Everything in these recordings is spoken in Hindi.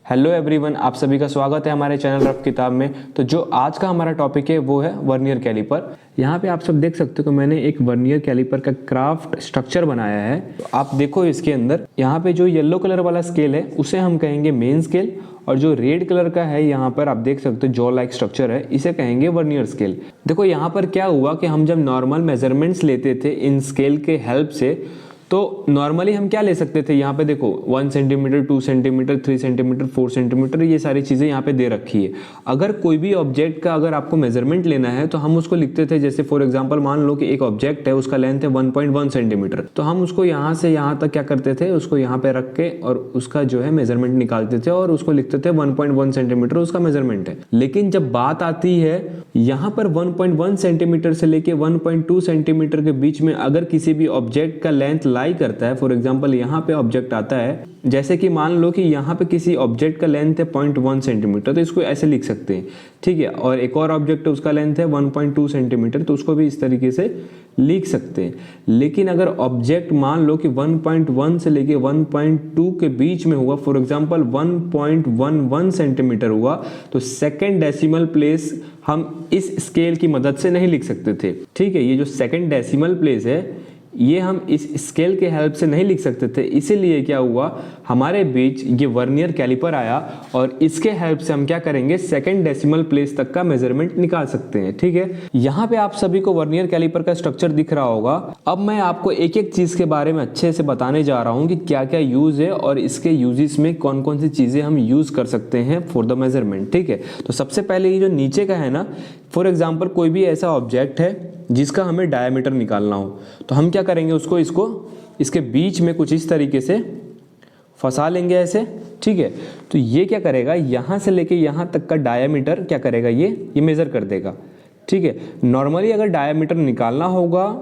हेलो एवरीवन, आप सभी का स्वागत है हमारे चैनल रफ किताब में। तो जो आज का हमारा टॉपिक है वो है वर्नियर कैलिपर। यहाँ पे आप सब देख सकते हो कि मैंने एक वर्नियर कैलिपर का क्राफ्ट स्ट्रक्चर बनाया है। तो आप देखो इसके अंदर यहाँ पे जो येलो कलर वाला स्केल है उसे हम कहेंगे मेन स्केल, और जो रेड कलर का है यहाँ पर आप देख सकते हो जॉ लाइक स्ट्रक्चर है, इसे कहेंगे वर्नियर स्केल। देखो यहाँ पर क्या हुआ कि हम जब नॉर्मल मेजरमेंट्स लेते थे इन स्केल के हेल्प से, तो नॉर्मली हम क्या ले सकते थे, यहाँ पे देखो 1 सेंटीमीटर, 2 सेंटीमीटर, 3 सेंटीमीटर, 4 सेंटीमीटर, ये सारी चीज़ें यहाँ पे दे रखी है। अगर कोई भी ऑब्जेक्ट का अगर आपको मेजरमेंट लेना है तो हम उसको लिखते थे, जैसे फॉर एग्जांपल मान लो कि एक ऑब्जेक्ट है, उसका लेंथ है 1.1 सेंटीमीटर, तो हम उसको यहाँ से यहाँ तक क्या करते थे, उसको यहाँ पे रख के और उसका जो है मेजरमेंट निकालते थे और उसको लिखते थे 1.1 सेंटीमीटर उसका मेजरमेंट है। लेकिन जब बात आती है यहाँ पर 1.1 सेंटीमीटर से लेके 1.2 सेंटीमीटर के बीच में अगर किसी भी ऑब्जेक्ट का लेंथ लाई करता है, फॉर एग्जांपल यहाँ पे ऑब्जेक्ट आता है, जैसे कि मान लो कि यहाँ पे किसी ऑब्जेक्ट का लेंथ है 0.1 सेंटीमीटर, तो इसको ऐसे लिख सकते हैं, ठीक है। और एक और ऑब्जेक्ट है उसका लेंथ है 1.2 सेंटीमीटर, तो उसको भी इस तरीके से लिख सकते हैं। लेकिन अगर ऑब्जेक्ट मान लो कि 1.1 से लेके 1.2 के बीच में हुआ, फॉर एग्जांपल 1.11 सेंटीमीटर हुआ, तो सेकेंड डेसिमल प्लेस हम इस स्केल की मदद से नहीं लिख सकते थे, ठीक है। ये जो सेकेंड डेसिमल प्लेस है ये हम इस स्केल के हेल्प से नहीं लिख सकते थे, इसीलिए क्या हुआ, हमारे बीच ये वर्नियर कैलिपर आया और इसके हेल्प से हम क्या करेंगे, सेकंड डेसिमल प्लेस तक का मेजरमेंट निकाल सकते हैं, ठीक है। यहाँ पे आप सभी को वर्नियर कैलिपर का स्ट्रक्चर दिख रहा होगा। अब मैं आपको एक एक चीज के बारे में अच्छे से बताने जा रहा हूँ कि क्या क्या यूज है और इसके यूजेस में कौन कौन सी चीजें हम यूज कर सकते हैं फॉर द मेजरमेंट, ठीक है। तो सबसे पहले ये जो नीचे का है ना, फॉर एग्जाम्पल कोई भी ऐसा ऑब्जेक्ट है जिसका हमें डायमीटर निकालना हो, तो हम क्या करेंगे, उसको इसके बीच में कुछ इस तरीके से फंसा लेंगे ऐसे, ठीक है। तो ये क्या करेगा, यहाँ से लेके यहाँ तक का डायमीटर क्या करेगा, ये मेजर कर देगा, ठीक है। नॉर्मली अगर डायमीटर निकालना होगा,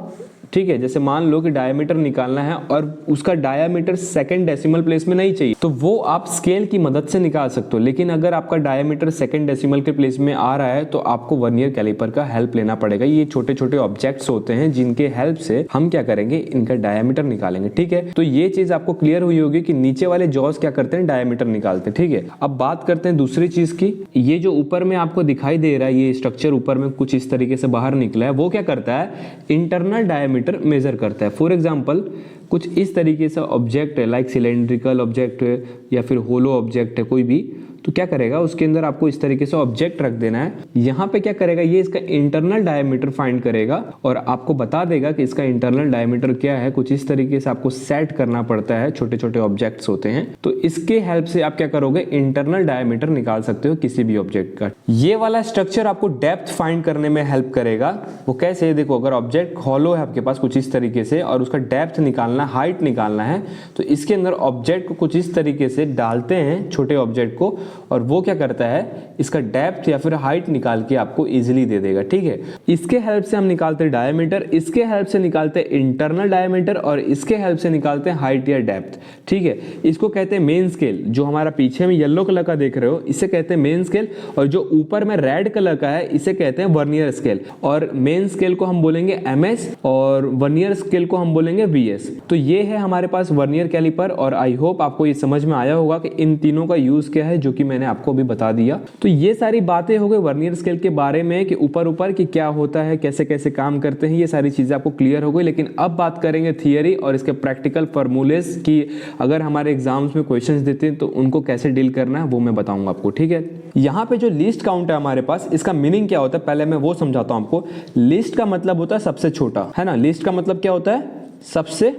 ठीक है, जैसे मान लो कि डायमीटर निकालना है और उसका डायमीटर सेकंड डेसिमल प्लेस में नहीं चाहिए, तो वो आप स्केल की मदद से निकाल सकते हो। लेकिन अगर आपका डायमीटर सेकंड डेसिमल के प्लेस में आ रहा है तो आपको वर्नियर कैलिपर का हेल्प लेना पड़ेगा। ये छोटे छोटे ऑब्जेक्ट्स होते हैं जिनके हेल्प से हम क्या करेंगे, इनका डायमीटर निकालेंगे, ठीक है। तो ये चीज आपको क्लियर हुई होगी कि नीचे वाले जॉस क्या करते हैं, डायमीटर निकालते हैं, ठीक है। अब बात करते हैं दूसरी चीज की। ये जो ऊपर में आपको दिखाई दे रहा है, ये स्ट्रक्चर ऊपर में कुछ इस तरीके से बाहर निकला है, वो क्या करता है, इंटरनल डायमीटर मेजर करता है। फॉर एग्जांपल कुछ इस तरीके से ऑब्जेक्ट है, लाइक सिलेंड्रिकल ऑब्जेक्ट है या फिर होलो ऑब्जेक्ट है कोई भी, तो क्या करेगा, उसके अंदर आपको इस तरीके से ऑब्जेक्ट रख देना है। यहाँ पे क्या करेगा, ये इसका इंटरनल डायमीटर फाइंड करेगा और आपको बता देगा कि इसका इंटरनल डायमीटर क्या है। कुछ इस तरीके से आपको सेट करना पड़ता है, छोटे छोटे ऑब्जेक्ट्स होते हैं, तो इसके हेल्प से आप क्या करोगे, इंटरनल डायमीटर निकाल सकते हो किसी भी ऑब्जेक्ट का। ये वाला स्ट्रक्चर आपको डेप्थ फाइंड करने में हेल्प करेगा। वो कैसे, देखो अगर ऑब्जेक्ट हॉलो है आपके पास कुछ इस तरीके से और उसका डेप्थ निकालना, हाइट निकालना है, तो इसके अंदर ऑब्जेक्ट को कुछ इस तरीके से डालते हैं, छोटे ऑब्जेक्ट को, और वो क्या करता है, इसका डेप्थ या फिर हाइट निकाल के आपको इजीली दे देगा, ठीक है। इसके हेल्प से हम निकालते हैं डायमीटर, इसके हेल्प से निकालते हैं इंटरनल डायमीटर और इसके हेल्प से निकालते हैं हाइट या डेप्थ, ठीक है। इसको कहते हैं मेन स्केल। जो हमारा पीछे में येलो कलर का देख रहे हो इसे कहते हैं मेन स्केल, और जो ऊपर में रेड कलर का है इसे कहते हैं वर्नियर स्केल। और मेन स्केल को हम बोलेंगे MS और वर्नियर स्केल को हम बोलेंगे VS। तो ये है हमारे पास वर्नियर कैलिपर, और आई होप आपको ये समझ में आया होगा कि इन तीनों का यूज क्या है, जो कि मैंने आपको भी बता दिया। तो ये सारी बातें हो गई वर्नियर स्केल के बारे में कि ऊपर कि क्या होता है, कैसे कैसे काम करते हैं, ये सारी चीजें आपको क्लियर हो गई। लेकिन अब बात करेंगे थियरी और इसके प्रैक्टिकल फॉर्मूलेस की, अगर हमारे एग्जाम्स में क्वेश्चंस देते हैं तो उनको कैसे डील करना है वो मैं बताऊंगा आपको, ठीक है। यहाँ पे जो लिस्ट काउंट है हमारे पास, इसका मीनिंग क्या होता है पहले मैं वो समझाता हूँ आपको। लिस्ट का मतलब होता है सबसे छोटा, है ना। लिस्ट का मतलब क्या होता है, सबसे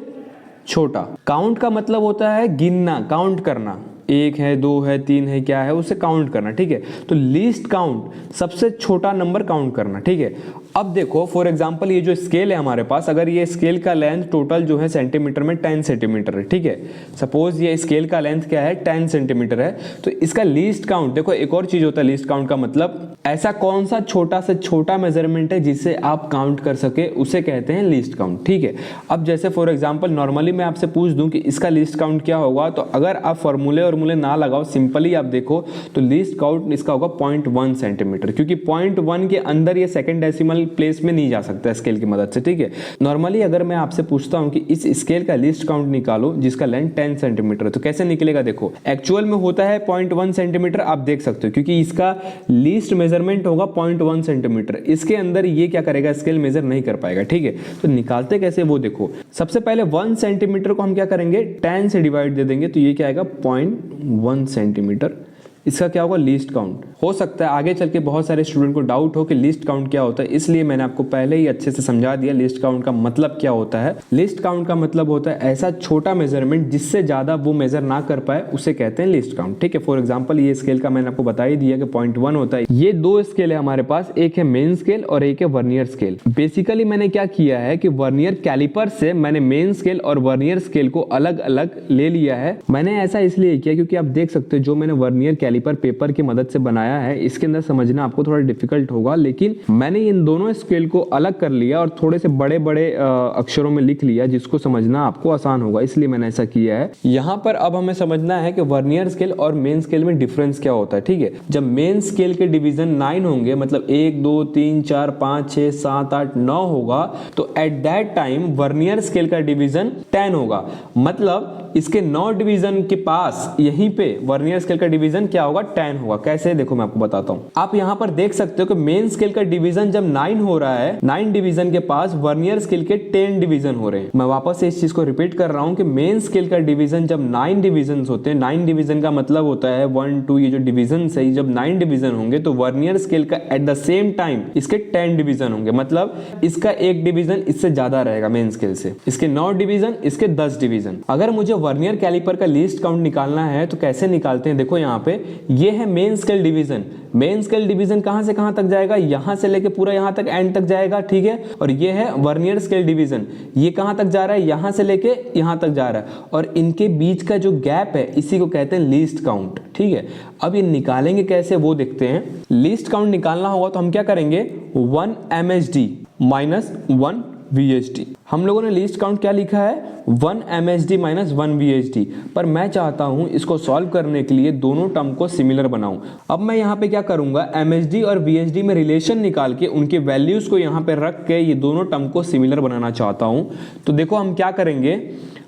छोटा। काउंट का मतलब होता है गिनना, काउंट करना, 1 है, 2 है, 3 है, क्या है उसे काउंट करना, ठीक है। तो लीस्ट काउंट सबसे छोटा नंबर काउंट करना, ठीक है। अब देखो फॉर एग्जांपल ये जो स्केल है हमारे पास, अगर ये स्केल का लेंथ टोटल जो है सेंटीमीटर में 10 सेंटीमीटर है, ठीक है। सपोज ये स्केल का लेंथ क्या है, 10 सेंटीमीटर है, तो इसका लीस्ट काउंट, देखो एक और चीज होता है लीस्ट काउंट का मतलब, ऐसा कौन सा छोटा से छोटा मेजरमेंट है जिससे आप काउंट कर सके, उसे कहते हैं लीस्ट काउंट, ठीक है। अब जैसे फॉर एग्जांपल नॉर्मली मैं आपसे पूछ दूं कि इसका लीस्ट काउंट क्या होगा, तो अगर आप फॉर्मूले और मूले ना लगाओ, सिंपली आप देखो तो लीस्ट काउंट इसका होगा 0.1 सेंटीमीटर, क्योंकि 0.1 के अंदर ये सेकंड डेसिमल प्लेस में नहीं जा सकता स्केल की मदद से, ठीक है। नॉर्मली अगर मैं आपसे पूछता हूं कि इस स्केल का लीस्ट काउंट निकालो जिसका लेंथ 10 सेंटीमीटर है, तो कैसे निकलेगा? देखो एक्चुअल में होता है 0.1 सेंटीमीटर, आप देख सकते हो, क्योंकि इसका लीस्ट मेजरमेंट होगा 0.1 सेंटीमीटर। इसके अंदर ये क्या करेगा, स्केल मेजर नहीं कर पाएगा, ठीक है। तो निकालते कैसे वो देखो। सबसे पहले 1 सेंटीमीटर को हम क्या करेंगे, 10 से डिवाइड दे देंगे, तो ये क्या आएगा 0.1 सेंटीमीटर। इसका क्या होगा, लीस्ट काउंट। हो सकता है आगे चल के बहुत सारे स्टूडेंट को डाउट हो कि लीस्ट काउंट क्या होता है, इसलिए मैंने आपको पहले ही अच्छे से समझा दिया लीस्ट काउंट का मतलब क्या होता है। लीस्ट काउंट का मतलब होता है ऐसा छोटा मेजरमेंट जिससे ज्यादा वो मेजर ना कर पाए, उसे कहते हैं लीस्ट काउंट, ठीक है। फॉर एग्जांपल ये स्केल का मैंने आपको बता ही दिया कि 0.1 होता है। ये दो स्केल है हमारे पास, एक है मेन स्केल और एक है वर्नियर स्केल। बेसिकली मैंने क्या किया है कि वर्नियर कैलिपर से मैंने मेन स्केल और वर्नियर स्केल को अलग अलग ले लिया है। मैंने ऐसा इसलिए किया क्योंकि आप देख सकते हो जो मैंने वर्नियर कैलिपर पेपर की मदद से बनाया है, इसके अंदर समझना आपको थोड़ा डिफिकल्ट होगा, लेकिन मैंने इन दोनों स्केल को अलग कर लिया और थोड़े से बड़े बड़े अक्षरों में लिख लिया जिसको समझना आपको आसान होगा, इसलिए मैंने ऐसा किया है। यहां पर अब हमें समझना है कि वर्नियर स्केल और मेन स्केल में डिफरेंस क्या होता है, ठीक है। जब मेन स्केल के डिवीजन 9 होंगे, मतलब 1 2 3 4 5 6 7 8 9 होगा, तो at that time vernier scale का डिवीजन 10 होगा। मतलब इसके 9 डिवीजन के पास यहीं पे वर्नियर स्केल का डिवीजन क्या होगा, 10 होगा। कैसे, देखो मैं आपको बताता हूं। आप यहां पर देख सकते हो कि मेन स्केल का डिवीजन जब 9 हो रहा है, 9 डिवीजन के पास वर्नियर स्केल के 10 डिवीजन हो रहे हैं। मैं वापस से इस चीज को रिपीट कर रहा हूं कि मेन स्केल का डिवीजन जब 9 डिवीजन होते हैं, 9 डिवीजन का मतलब होता है 1 2, ये जो डिवीजन है, जब 9 डिवीजन होंगे तो वर्नियर स्केल का एट द सेम टाइम इसके 10 डिवीजन होंगे। मतलब इसका एक डिवीजन इससे ज्यादा रहेगा मेन स्केल से, इसके 9 डिवीजन, इसके 10 डिवीजन। अगर मुझे वर्नियर कैलिपर का लीस्ट काउंट निकालना है तो कैसे निकालते हैं, देखो यहाँ पे ये है main scale division. Main scale division कहां से कहां तक जाएगा, यहां से लेके पूरा यहां तक एंड तक जाएगा, ठीक है। और ये है वर्नियर स्केल डिवीजन, ये कहां तक जा रहा है, यहां से लेके यहां तक जा रहा है, और इनके बीच का जो गैप है इसी को कहते हैं लीस्ट काउंट, ठीक है। अब ये निकालेंगे कैसे वो देखते हैं। लीस्ट काउंट निकालना होगा तो हम क्या करेंगे, 1 MSD माइनस 1 VSD। हम लोगों ने लीस्ट काउंट क्या लिखा है, 1 MSD माइनस 1 VSD, पर मैं चाहता हूं इसको सॉल्व करने के लिए दोनों टर्म को सिमिलर बनाऊं। अब मैं यहां पे क्या करूंगा, MSD और VSD में रिलेशन निकाल के उनके वैल्यूज को यहां पे रख के ये दोनों टर्म को सिमिलर बनाना चाहता हूं। तो देखो हम क्या करेंगे,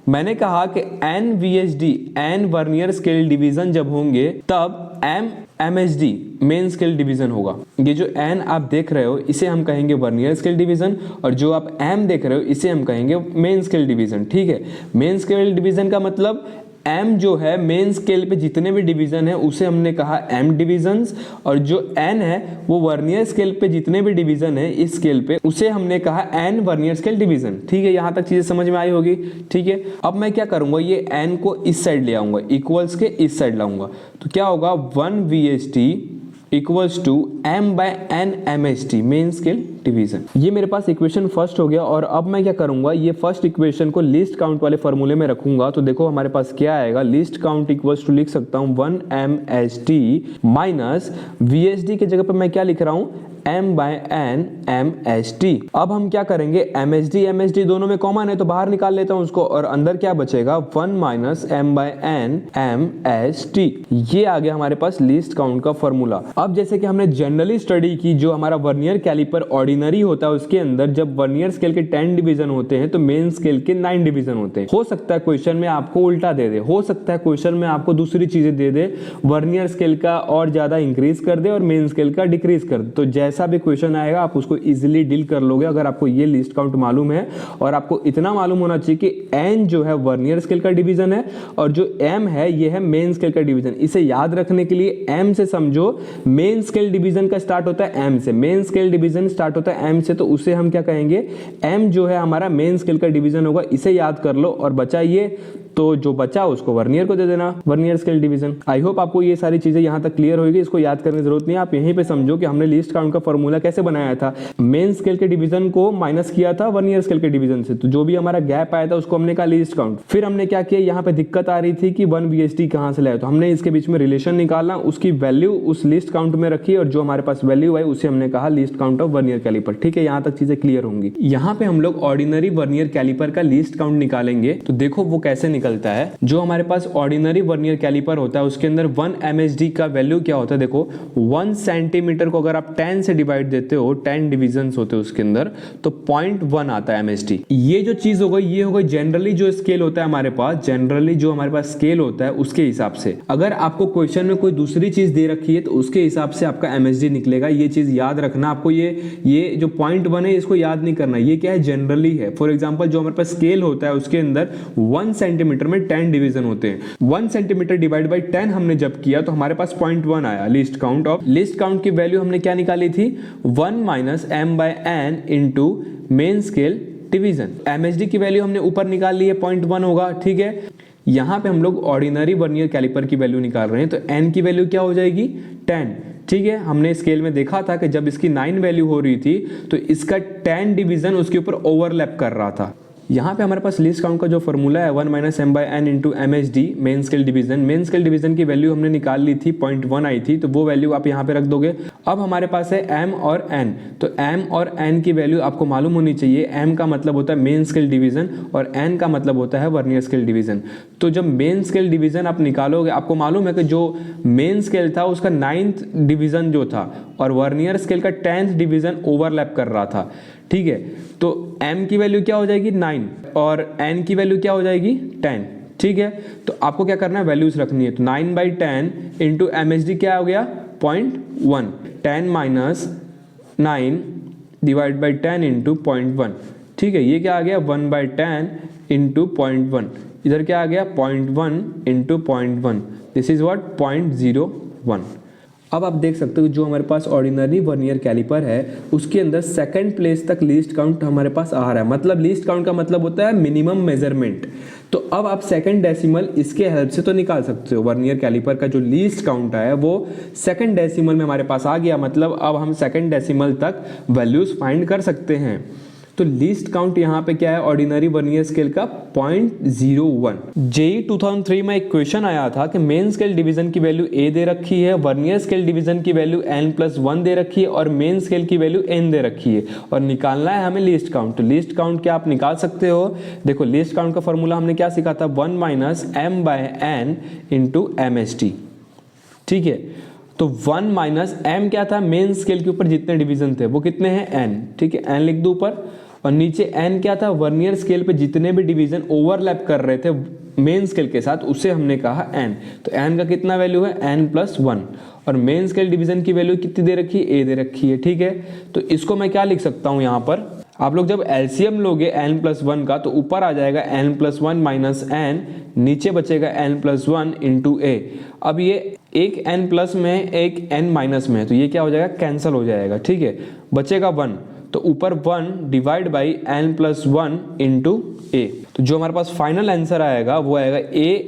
मैंने कहा कि n VSD, n vernier scale division जब होंगे तब m MSD main scale division होगा। ये जो n आप देख रहे हो इसे हम कहेंगे वर्नियर स्केल डिवीजन, और जो आप m देख रहे हो इसे हम कहेंगे मेन स्केल डिवीजन, ठीक है। मेन स्केल डिवीजन का मतलब m जो है मेन स्केल पे जितने भी डिवीजन है उसे हमने कहा m डिवीजन्स, और जो n है वो वर्नियर स्केल पे जितने भी डिवीजन है इस स्केल पे उसे हमने कहा n वर्नियर स्केल डिवीजन, ठीक है। यहां तक चीजें समझ में आई होगी, ठीक है। अब मैं क्या करूंगा, ये n को इस साइड ले आऊंगा, इक्वल्स के इस साइड लाऊंगा, तो क्या होगा 1 VSD equals to m by n MSD main scale division. ये मेरे पास इक्वेशन फर्स्ट हो गया, और अब मैं क्या करूंगा, ये फर्स्ट इक्वेशन को लीस्ट काउंट वाले फॉर्मूले में रखूंगा। तो देखो हमारे पास क्या आएगा, लीस्ट काउंट इक्वल्स टू लिख सकता हूं 1 MSD माइनस VSD के जगह पर मैं क्या लिख रहा हूं, m बाय n MSD। अब हम क्या करेंगे, MSD दोनों में कॉमन है तो बाहर निकाल लेता हूं उसको, और अंदर क्या बचेगा 1 minus m by n MSD। ये आ गया हमारे पास लीस्ट काउंट का फॉर्मूला। अब जैसे कि हमने जनरली स्टडी की, जो हमारा वर्नियर कैलिपर ऑर्डिनरी होता है उसके अंदर जब वर्नियर स्केल के 10 डिवीजन होते हैं तो मेन स्केल के 9 डिवीजन होते हैं। हो सकता है क्वेश्चन में आपको उल्टा दे दे, हो सकता है क्वेश्चन में आपको दूसरी चीजें दे दे, वर्नियर स्केल का और ज्यादा इंक्रीज कर दे और मेन स्केल का डिक्रीज कर दे। तो जैसा भी क्वेश्चन आएगा आप उसको इजीली डील कर लोगे अगर आपको ये लिस्ट काउंट मालूम है। और आपको इतना मालूम होना चाहिए कि n जो है वर्नियर स्केल का डिवीजन है और जो m है ये है मेन स्केल का डिवीजन। इसे याद रखने के लिए m से समझो, मेन स्केल डिवीजन का स्टार्ट होता है m से, मेन स्केल डिवीजन स्टार्ट होता है m से, तो उसे हम क्या कहेंगे, m जो है हमारा मेन स्केल का डिवीजन होगा। इसे याद कर लो और बचा ये, तो जो बचा उसको वर्नियर को दे देना, vernier scale division. I hope आपको ये सारी चीजें यहां तक क्लियर होगी, इसको याद करने की जरूरत नहीं है। आप यहीं पे समझो कि हमने लीस्ट काउंट का फॉर्मूला कैसे बनाया था, मेन स्केल के डिवीजन को माइनस किया था वर्नियर स्केल के डिवीजन से, तो जो भी हमारा गैप आया था उसको हमने कहा लीस्ट काउंट। फिर हमने क्या किया, यहाँ पे दिक्कत आ रही थी कि 1 VSD कहां से लाए, तो हमने इसके बीच में रिलेशन निकाला, उसकी वैल्यू उस लिस्ट काउंट में रखी और जो हमारे पास वैल्यू आई उसे हमने कहा least count of vernier calliper. ठीक है, यहां तक चीजें क्लियर होंगी। यहाँ पे हम लोग ऑर्डिनरी वर्नियर कैलिपर का लिस्ट काउंट निकालेंगे, तो देखो वो कैसे निकलता चलता है। जो हमारे पास ऑर्डिनरी वर्नियर कैलिपर होता है उसके अंदर 1 msd का वैल्यू क्या होता है, देखो 1 सेंटीमीटर को अगर आप 10 से डिवाइड देते हो, 10 डिविजन होते हैं उसके अंदर, तो 0.1 आता है msd। ये जो चीज हो गई ये हो गई जनरली जो स्केल होता है हमारे पास, जनरली जो हमारे पास स्केल होता है उसके हिसाब से। अगर आपको क्वेश्चन में कोई दूसरी चीज दे रखी है तो उसके हिसाब से आपका msd निकलेगा। ये चीज याद रखना आपको, ये जो 0.1 है इसको याद नहीं करना, ये क्या है जनरली है। फॉर एग्जांपल जो हमारे पास स्केल होता है उसके अंदर 1 सेंटीमीटर में 10 डिवीजन होते हैं। 1 सेंटीमीटर डिवाइड बाय 10 हमने जब किया तो हमारे पास 0.1 आया least count of. Least count की वैल्यू हमने क्या निकाली थी, 1 minus m by n into main scale division. msd की वैल्यू हमने ऊपर निकाल ली है, 0.1 होगा, ठीक है। यहां पे हम लोग ऑर्डिनरी वर्नियर कैलिपर की वैल्यू निकाल रहे हैं, तो n की वैल्यू क्या हो जाएगी, 10, ठीक है। हमने स्केल में देखा था कि जब इसकी 9 वैल्यू हो रही थी तो इसका 10 डिवीजन उसके ऊपर ओवरलैप कर रहा था। यहाँ पे हमारे पास लीस्ट काउंट का जो फॉर्मूला है 1 minus m by n into msd main scale division. Main scale division की वैल्यू हमने निकाल ली थी, 0.1 आई थी, तो वो वैल्यू आप यहाँ पे रख दोगे। अब हमारे पास है m और n, तो m और n की वैल्यू आपको मालूम होनी चाहिए। m का मतलब होता है मेन स्केल डिवीजन और n का मतलब होता है वर्नियर स्केल डिवीजन। तो जब मेन स्केल डिवीजन आप निकालोगे, आपको मालूम है कि जो मेन स्केल था उसका 9th डिवीजन जो था और वर्नियर स्केल का 10th डिवीजन ओवरलैप कर रहा था, ठीक है। तो m की वैल्यू क्या हो जाएगी 9 और n की वैल्यू क्या हो जाएगी 10, ठीक है। तो आपको क्या करना है, वैल्यूज रखनी है। तो 9 बाई 10 इंटू msd क्या हो गया 0.1, 10 माइनस 9 डिवाइड बाई 10 इंटू 0.1, ठीक है। ये क्या आ गया 1 बाई 10 इंटू 0.1, इधर क्या आ गया 0.1 इंटू 0.1, दिस इज व्हाट 0.01। अब आप देख सकते हो जो हमारे पास ऑर्डिनरी वर्नियर कैलिपर है उसके अंदर सेकंड प्लेस तक लीस्ट काउंट हमारे पास आ रहा है। मतलब लीस्ट काउंट का मतलब होता है मिनिमम मेजरमेंट। तो अब आप सेकंड डेसिमल इसके हेल्प से तो निकाल सकते हो। वर्नियर कैलिपर का जो लीस्ट काउंट है वो सेकंड डेसिमल में हमारे पास आ गया, मतलब अब हम सेकंड डेसिमल तक वैल्यूज फाइंड कर सकते हैं। तो लीस्ट काउंट यहाँ पे क्या है ऑर्डिनरी वर्नियर स्केल का 0.01। जेई 2003 में एक क्वेश्चन आया था कि मेन स्केल डिवीजन की वैल्यू a दे रखी है, वर्नियर स्केल डिवीजन की वैल्यू n+1 दे रखी है और मेन स्केल की वैल्यू n दे रखी है और निकालना है हमें लीस्ट काउंट। तो लीस्ट काउंट क्या आप निकाल सकते हो, देखो लीस्ट काउंट का फॉर्मूला हमने क्या सीखा था 1 minus m by n into msd, ठीक है। तो 1 माइनस m क्या था, मेन स्केल के ऊपर जितने डिवीजन थे वो कितने हैं n, ठीक है। n लिख दो ऊपर और नीचे n क्या था, वर्नियर स्केल पे जितने भी डिवीजन ओवरलैप कर रहे थे मेन स्केल के साथ उसे हमने कहा n। तो n का कितना वैल्यू है n+1 और मेन स्केल डिवीजन की वैल्यू कितनी दे रखी है a दे रखी है, ठीक है। तो इसको मैं क्या लिख सकता हूं यहाँ पर, आप लोग जब एलसीएम लोगे n+1 का तो ऊपर आ जाएगा n+1 माइनस n, नीचे बचेगा n+1 इंटू a। अब ये एक n प्लस में एक n माइनस में है तो ये क्या हो जाएगा कैंसिल हो जाएगा, ठीक है। बचेगा 1, तो ऊपर 1 divide by n+1 into a। तो जो हमारे पास फाइनल आंसर आएगा वो आएगा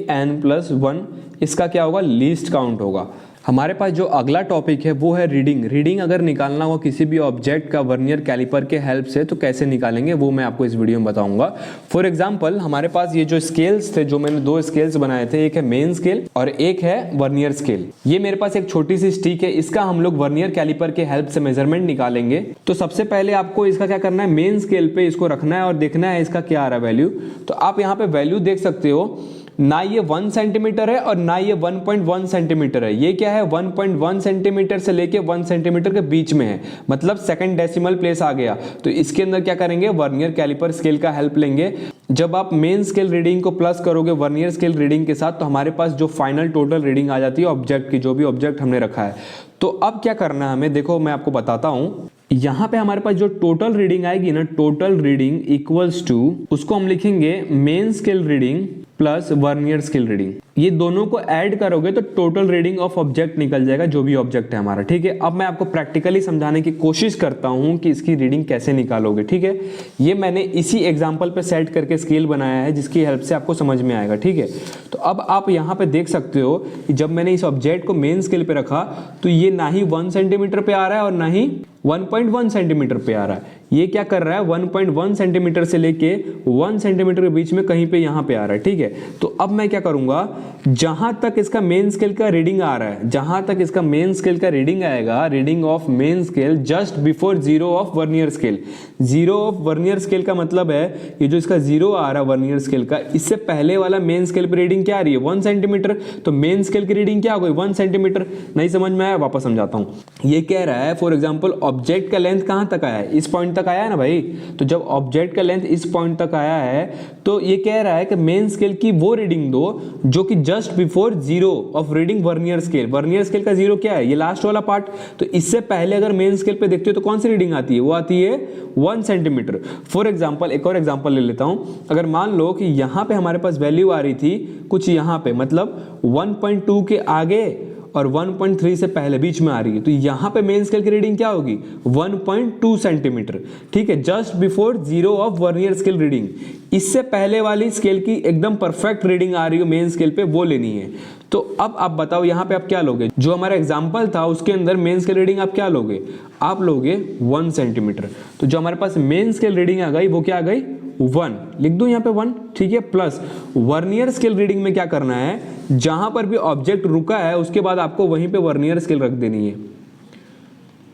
an+1, इसका क्या होगा लीस्ट काउंट होगा। हमारे पास जो अगला टॉपिक है वो है रीडिंग। रीडिंग अगर निकालना हो किसी भी ऑब्जेक्ट का वर्नियर कैलिपर के हेल्प से तो कैसे निकालेंगे वो मैं आपको इस वीडियो में बताऊंगा। फॉर एग्जांपल हमारे पास ये जो स्केल्स थे, जो मैंने 2 स्केल्स बनाए थे, एक है मेन स्केल और एक है वर्नियर स्केल। ये मेरे पास एक छोटी सी स्टिक है, इसका हम लोग वर्नियर कैलिपर के हेल्प से मेजरमेंट निकालेंगे। तो सबसे पहले आपको इसका क्या करना है, मेन स्केल पे इसको रखना है और देखना है इसका क्या आ रहा है वैल्यू। तो आप यहाँ पे वैल्यू देख सकते हो, ना ये 1 सेंटीमीटर है और ना ये 1.1 सेंटीमीटर है। ये क्या है 1.1 सेंटीमीटर से लेके 1 सेंटीमीटर के बीच में है, मतलब सेकंड डेसिमल प्लेस आ गया। तो इसके अंदर क्या करेंगे, वर्नियर कैलिपर स्केल का हेल्प लेंगे। जब आप मेन स्केल रीडिंग को प्लस करोगे वर्नियर स्केल रीडिंग के साथ तो हमारे पास जो फाइनल टोटल रीडिंग आ जाती है ऑब्जेक्ट की, जो भी ऑब्जेक्ट हमने रखा है। तो अब क्या करना है हमें, देखो मैं आपको बताता हूं। यहां पे हमारे पास जो टोटल रीडिंग आएगी ना, टोटल रीडिंग इक्वल्स टू, उसको हम लिखेंगे main scale reading plus vernier scale reading. ये दोनों को ऐड करोगे तो टोटल रीडिंग ऑफ ऑब्जेक्ट निकल जाएगा, जो भी ऑब्जेक्ट है हमारा, ठीक है। अब मैं आपको प्रैक्टिकली समझाने की कोशिश करता हूं कि इसकी रीडिंग कैसे निकालोगे, ठीक है। ये मैंने इसी एग्जांपल पे सेट करके स्केल बनाया है जिसकी हेल्प से आपको समझ में आएगा, ठीक है। तो अब आप यहाँ पे देख सकते हो कि जब मैंने इस ऑब्जेक्ट को मेन स्केल पे रखा तो ये ना ही 1 सेंटीमीटर पे आ रहा है और ना ही 1.1 सेंटीमीटर पे आ रहा है। ये क्या कर रहा है 1.1 सेंटीमीटर से लेके 1 सेंटीमीटर के बीच में कहीं पे यहाँ पे आ रहा है, ठीक है। तो अब मैं क्या करूंगा, जहां तक इसका मेन स्केल का रीडिंग आ रहा है, जहां तक इसका मेन स्केल का रीडिंग आएगा, reading of main scale just before zero of vernier scale. Zero of vernier scale का मतलब है ये जो इसका जीरो आ रहा है वर्नियर स्केल का, इससे पहले वाला मेन स्केल पे रीडिंग क्या आ रही है 1 सेंटीमीटर, तो मेन स्केल की रीडिंग क्या हो गई 1 सेंटीमीटर। नहीं समझ में आया, वापस समझाता हूं। ये कह रहा है फॉर एग्जांपल ऑब्जेक्ट का लेंथ कहां तक आया है, इस पॉइंट तक आया है ना भाई। तो जब ऑब्जेक्ट का लेंथ इस पॉइंट तक आया है तो ये कह रहा है कि मेन स्केल की वो रीडिंग दो जो कि just before zero of reading vernier scale. Vernier scale का जीरो क्या है, ये लास्ट वाला पार्ट। तो इससे पहले अगर मेन स्केल पे देखते हो तो कौन सी रीडिंग आती है, वो आती है 1 सेंटीमीटर। फॉर एग्जांपल एक और एग्जांपल ले लेता हूं। अगर मान लो कि यहां पे हमारे पास वैल्यू आ रही थी कुछ यहां पे, मतलब 1.2 के आगे और 1.3 से पहले बीच में आ रही है, तो यहां पे मेन स्केल की रीडिंग क्या होगी 1.2 सेंटीमीटर। ठीक है, just before zero of vernier scale reading. इससे पहले वाली स्केल की एकदम परफेक्ट रीडिंग आ रही है मेन स्केल पे, वो लेनी है। तो अब आप बताओ यहां पे आप क्या लोगे, जो हमारा एग्जांपल था उसके अंदर मेन स्केल रीडिंग आप क्या लोगे, आप लोगे 1 सेंटीमीटर। तो जो हमारे पास मेन स्केल रीडिंग आ गई वो क्या आ गई 1, लिख दूं यहां पे 1। ठीक है, प्लस वर्नियर स्केल रीडिंग में क्या करना है, जहां पर भी ऑब्जेक्ट रुका है उसके बाद आपको वहीं पे वर्नियर स्केल रख देनी है।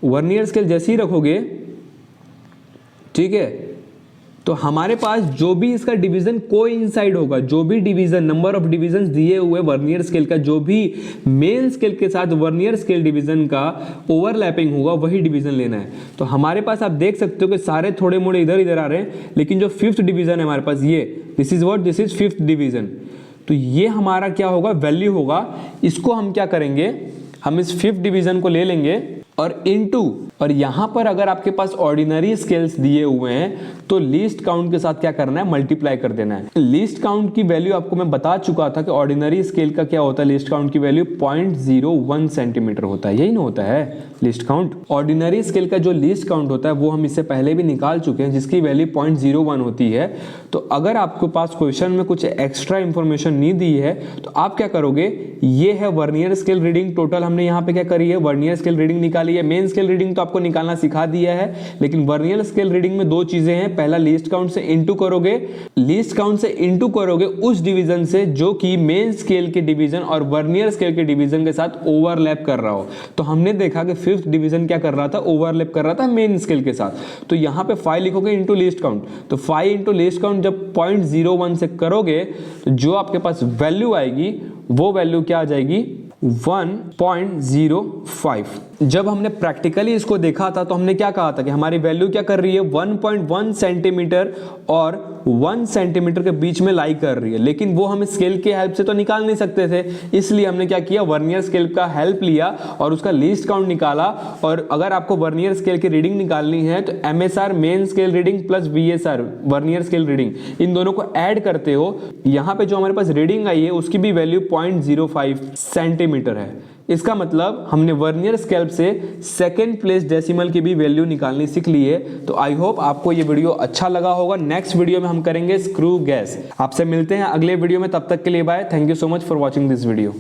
वर्नियर स्केल जैसे ही रखोगे, ठीक है, तो हमारे पास जो भी इसका डिवीजन कोइंसाइड होगा, जो भी डिवीजन नंबर ऑफ डिवीजन दिए हुए वर्नियर स्केल का, जो भी मेन स्केल के साथ वर्नियर स्केल डिवीजन का ओवरलैपिंग होगा वही डिवीजन लेना है। तो हमारे पास आप देख सकते हो कि सारे थोड़े मोड़े इधर इधर आ रहे हैं, लेकिन जो 5th डिवीजन है हमारे पास ये, this is what, this is 5th division. तो ये हमारा क्या होगा, वैल्यू होगा। इसको हम क्या करेंगे, हम इस 5th डिवीजन को ले लेंगे और इनटू, और यहां पर अगर आपके पास ऑर्डिनरी स्केल्स दिए हुए हैं तो लीस्ट काउंट के साथ क्या करना है, मल्टीप्लाई कर देना है। लीस्ट काउंट की वैल्यू आपको मैं बता चुका था कि ऑर्डिनरी स्केल का क्या होता है, लीस्ट काउंट की वैल्यू 0.01 सेंटीमीटर होता है, यही ना होता है लीस्ट काउंट। ऑर्डिनरी स्केल का जो लीस्ट काउंट होता है वो हम इससे पहले भी निकाल चुके हैं, जिसकी वैल्यू 0.01 होती है। तो अगर आपके पास क्वेश्चन में कुछ एक्स्ट्रा इंफॉर्मेशन नहीं दी है तो आप क्या करोगे, ये है वर्नियर स्केल रीडिंग। टोटल हमने यहाँ पे क्या करी है, वर्नियर स्केल रीडिंग निकाली है। मेन स्केल रीडिंग तो आपको निकालना सिखा दिया है, लेकिन वर्नियर स्केल रीडिंग में दो चीजें हैं। पहला लीस्ट काउंट से इनटू करोगे, लीस्ट काउंट से इनटू करोगे उस डिवीजन से जो कि मेन स्केल के डिवीजन और वर्नियर स्केल के डिवीजन के साथ ओवरलैप कर रहा हो। तो हमने देखा कि 5th डिवीजन क्या कर रहा था, ओवरलैप कर रहा था मेन स्केल के साथ। तो यहां पे 5 लिखोगे इनटू लीस्ट काउंट, तो 5 इनटू लीस्ट काउंट जब 0.01 से करोगे तो जो आपके पास वैल्यू आएगी वो वैल्यू क्या आ जाएगी 1.05। जब हमने प्रैक्टिकली इसको देखा था तो हमने क्या कहा था कि हमारी वैल्यू क्या कर रही है 1.1 सेंटीमीटर और 1 सेंटीमीटर के बीच में लाई कर रही है, लेकिन वो हम स्केल के हेल्प से तो निकाल नहीं सकते थे। इसलिए हमने क्या किया, वर्नियर स्केल का हेल्प लिया और उसका लीस्ट काउंट निकाला। और अगर आपको वर्नियर स्केल की रीडिंग निकालनी है तो MSR main scale reading plus VSR vernier scale reading, इन दोनों को ऐड करते हो। यहां पे जो हमारे पास रीडिंग आई है उसकी भी वैल्यू 0.05 सेंटीमीटर है। इसका मतलब हमने वर्नियर स्केल से सेकेंड प्लेस डेसिमल की भी वैल्यू निकालनी सीख ली है। तो आई होप आपको ये वीडियो अच्छा लगा होगा। नेक्स्ट वीडियो में हम करेंगे स्क्रू गैस। आपसे मिलते हैं अगले वीडियो में, तब तक के लिए bye. Thank you so much for watching this video.